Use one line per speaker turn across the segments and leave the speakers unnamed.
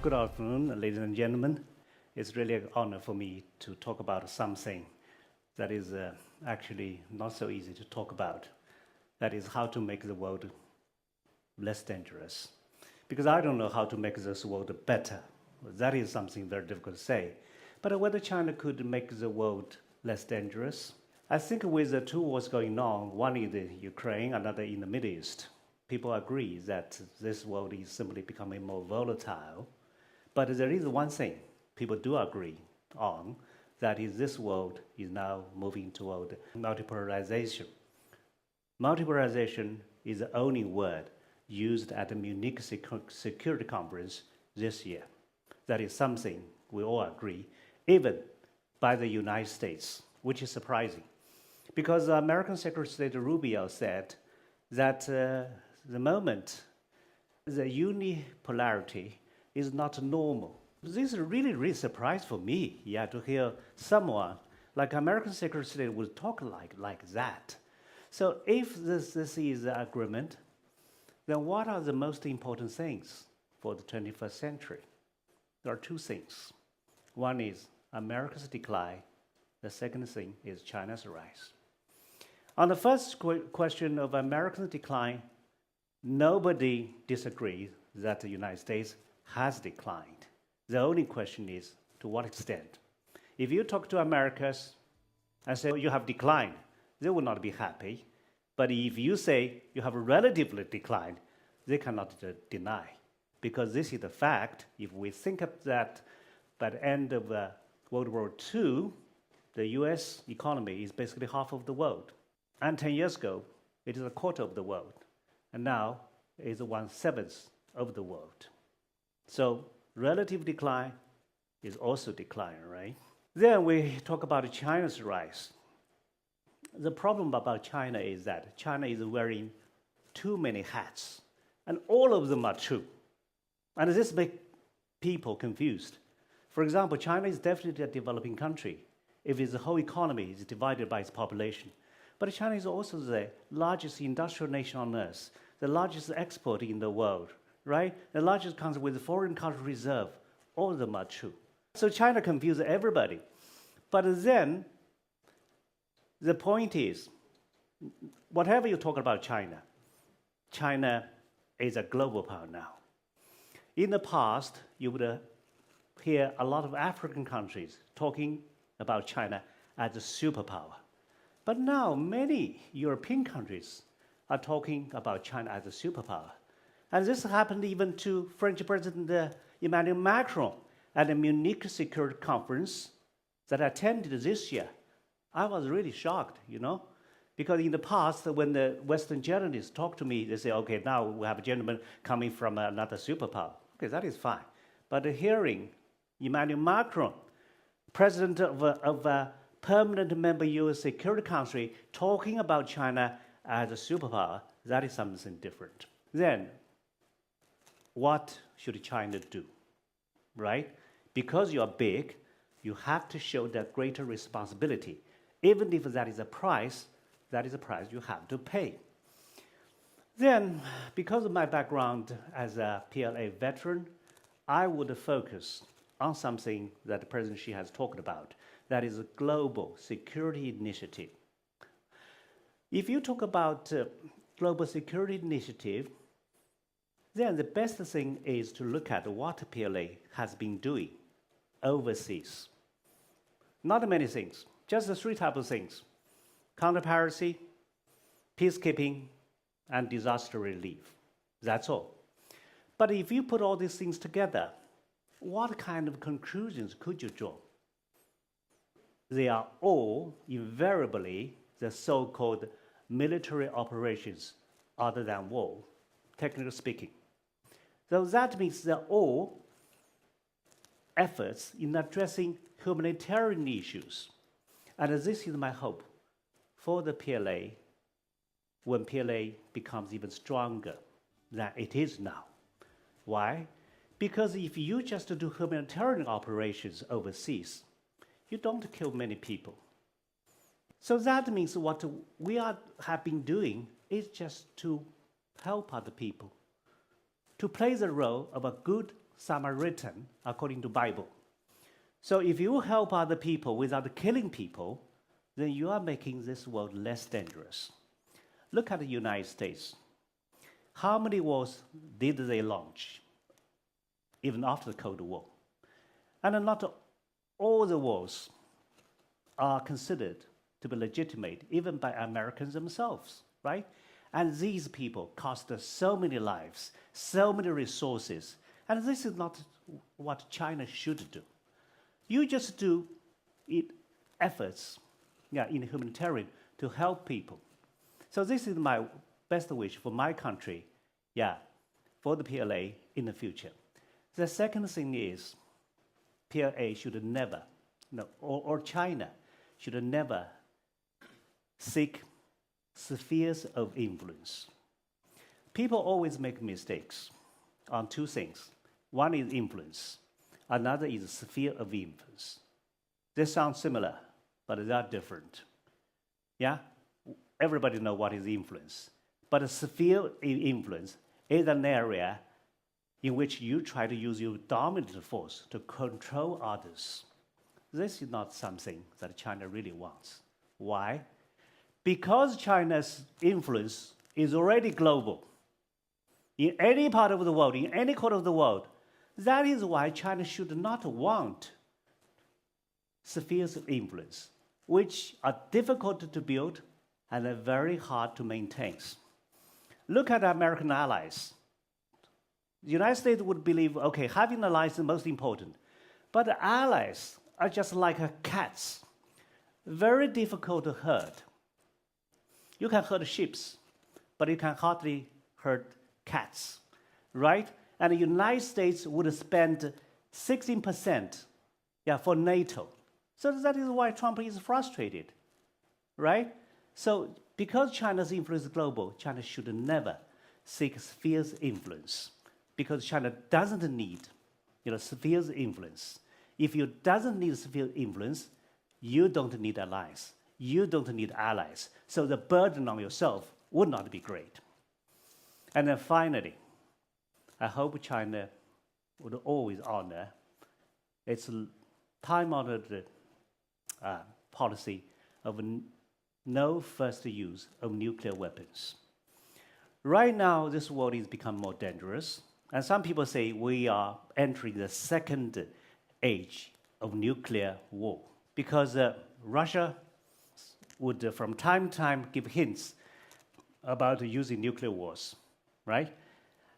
Good afternoon, ladies and gentlemen. It's really an honor for me to talk about something that is actually not so easy to talk about. That is how to make the world less dangerous. Because I don't know how to make this world better. That is something very difficult to say. But whether China could make the world less dangerous, I think with the two wars going on, one in the Ukraine, another in the Middle East, people agree that this world is simply becoming more volatile. But there is one thing people do agree on, that is this world is now moving toward multipolarization. Multipolarization is the only word used at the Munich Security Conference this year. That is something we all agree, even by the United States, which is surprising. Because American Secretary of State Rubio said that the moment the unipolarity is not normal. This is really surprise for me, to hear someone like American Secretary of State would talk like that. So if this is the agreement, then what are the most important things for the 21st century? There are two things. One is America's decline. The second thing is China's rise. On the first question of America's decline, nobody disagrees that the United States has declined. The only question is, to what extent? If you talk to Americans and say you have declined, they will not be happy. But if you say you have relatively declined, they cannot deny. Because this is the fact. If we think of that by the end of World War II, the US economy is basically half of the world. And 10 years ago, it is a quarter of the world. And now it is 1/7 of the world. So relative decline is also decline, right? Then we talk about China's rise. The problem about China is that China is wearing too many hats, and all of them are true. And this makes people confused. For example, China is definitely a developing country if its whole economy is divided by its population. But China is also the largest industrial nation on earth, the largest exporter in the world, right? The largest country with foreign currency reserve. All of them are true. So China confuses everybody. But then, the point is, whatever you talk about China, China is a global power now. In the past, you would hear a lot of African countries talking about China as a superpower. But now, many European countries are talking about China as a superpower. And this happened even to French President Emmanuel Macron at the Munich Security Conference that I attended this year. I was really shocked, because in the past, when the Western journalists talk to me, they say, okay, now we have a gentleman coming from another superpower. Okay, that is fine. But hearing Emmanuel Macron, president of a permanent member U.S. Security Council, talking about China as a superpower, that is something different. Then, what should China do, right? Because you are big, you have to show that greater responsibility. Even if that is a price you have to pay. Then, because of my background as a PLA veteran, I would focus on something that President Xi has talked about, that is a global security initiative. If you talk about global security initiative, then the best thing is to look at what PLA has been doing overseas. Not many things, just the three types of things: counter-piracy, peacekeeping, and disaster relief. That's all. But if you put all these things together, what kind of conclusions could you draw? They are all invariably the so-called military operations other than war, technically speaking. So that means they're all efforts in addressing humanitarian issues. And this is my hope for the PLA when PLA becomes even stronger than it is now. Why? Because if you just do humanitarian operations overseas, you don't kill many people. So that means what we have been doing is just to help other people, to play the role of a good some are written according to Bible. So if you help other people without killing people, then you are making this world less dangerous. Look at the United States. How many wars did they launch, even after the Cold War? And not all the wars are considered to be legitimate, even by Americans themselves, right? And these people cost us so many lives, so many resources, and this is not what China should do. You just do efforts in humanitarian to help people. So this is my best wish for my country, for the PLA in the future. The second thing is PLA should never, or China should never seek spheres of influence. People always make mistakes on two things. One is influence. Another is sphere of influence. They sound similar, but they are different. Everybody knows what is influence. But a sphere of influence is an area in which you try to use your dominant force to control others. This is not something that China really wants. Why? Because China's influence is already global. In any part of the world, in any corner of the world, that is why China should not want spheres of influence, which are difficult to build and are very hard to maintain. Look at American allies. The United States would believe, okay, having allies is most important. But the allies are just like cats, very difficult to hurt. You can hurt sheep, but you can hardly hurt cats, right? And the United States would spend 16% for NATO. So that is why Trump is frustrated, right? So because China's influence is global, China should never seek spheres of influence, because China doesn't need spheres of influence. If you doesn't need sphere of influence, you don't need allies. You don't need allies. So the burden on yourself would not be great. And then finally, I hope China would always honor its time-honored policy of no first use of nuclear weapons. Right now, this world is becoming more dangerous, and some people say we are entering the second age of nuclear war, because Russia would from time to time give hints about using nuclear wars, right?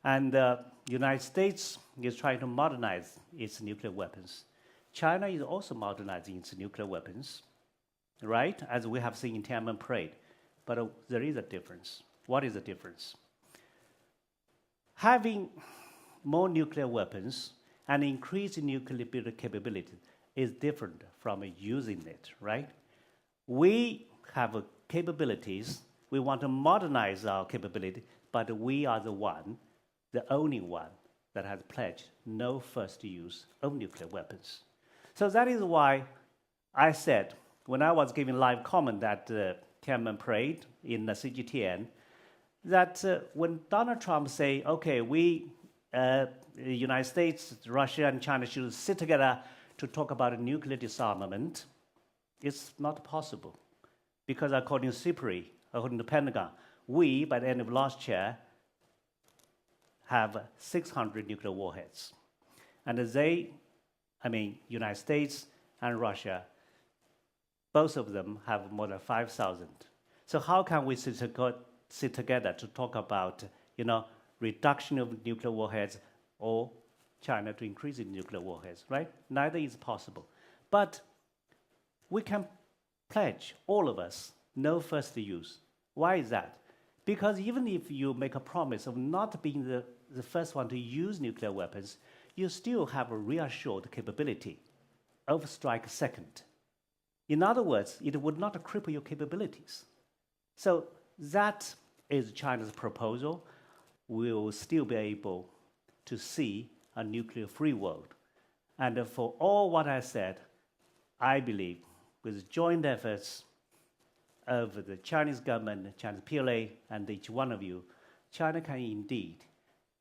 And the United States is trying to modernize its nuclear weapons. China is also modernizing its nuclear weapons, right? As we have seen in Tiananmen Parade. But there is a difference. What is the difference? Having more nuclear weapons and increasing nuclear capability is different from using it, right? We have capabilities. We want to modernize our capability, but we are the only one that has pledged no first use of nuclear weapons. So that is why I said, when I was giving live comment at Tiananmen Parade in the CGTN, that when Donald Trump say, okay, we, the United States, Russia, and China should sit together to talk about nuclear disarmament, it's not possible. Because according to CIPRI, according to Pentagon, we, by the end of last year, have 600 nuclear warheads. And United States and Russia, both of them have more than 5,000. So how can we sit together to talk about, reduction of nuclear warheads or China to increase in nuclear warheads, right? Neither is possible. But we can pledge, all of us, no first use. Why is that? Because even if you make a promise of not being the first one to use nuclear weapons, you still have a reassured capability of strike second. In other words, it would not cripple your capabilities. So that is China's proposal. We will still be able to see a nuclear-free world. And for all what I said, I believe with joint efforts of the Chinese government, Chinese PLA, and each one of you, China can indeed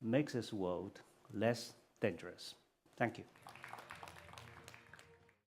make this world less dangerous. Thank you.